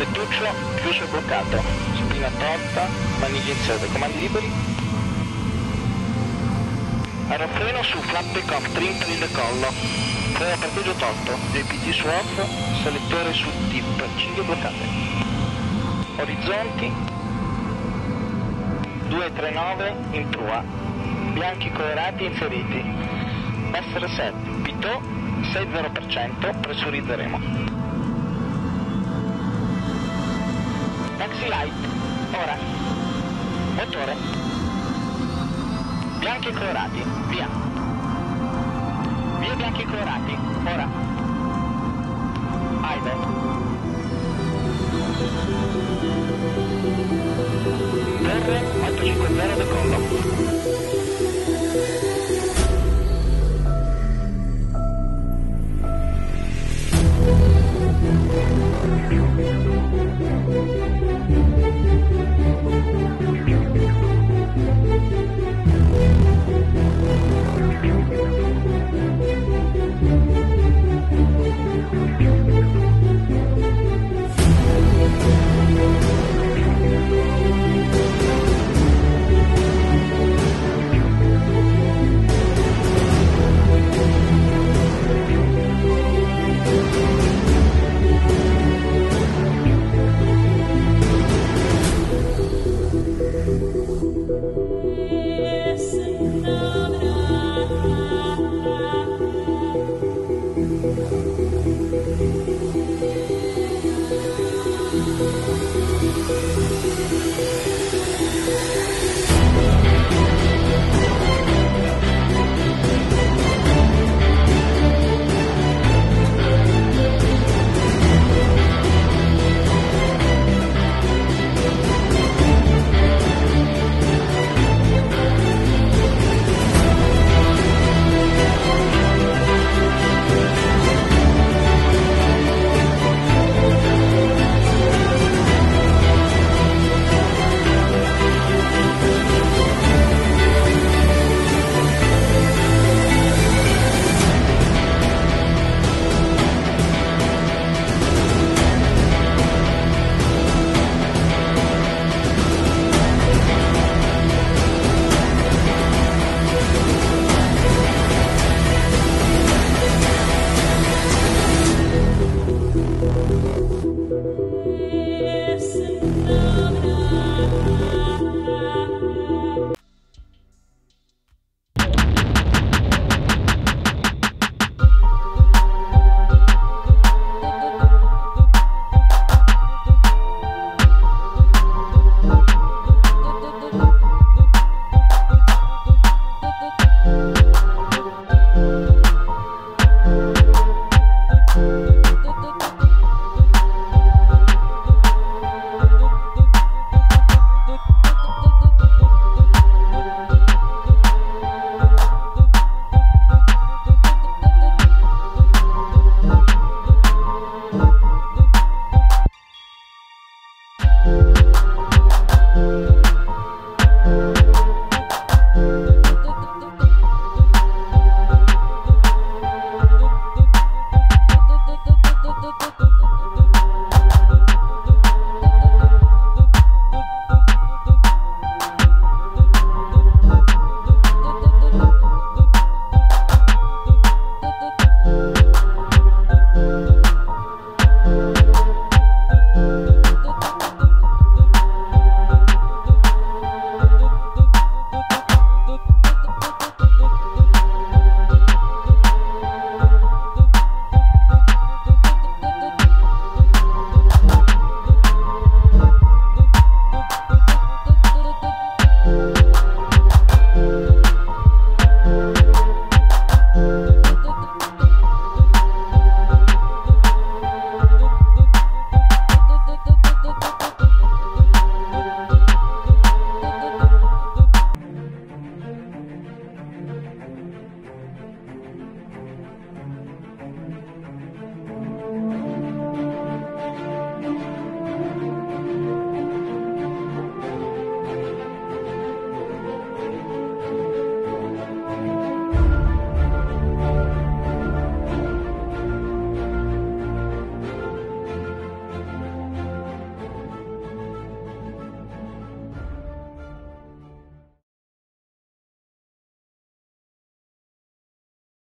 tettuccio chiuso e bloccato, spina tolta, maniglia in sede, comandi liberi. Aerofreno su flap take-off, trim per il decollo, freno a parcheggio tolto, JPT su off, selettore su tip, cinghie bloccate. Orizzonti 239 in prua, bianchi colorati inseriti, essere set, pitò 60%, pressurizzeremo. Taxi light, ora, motore, bianchi e colorati, via, via bianchi e colorati, ora, Aide, Terre 850 decollo.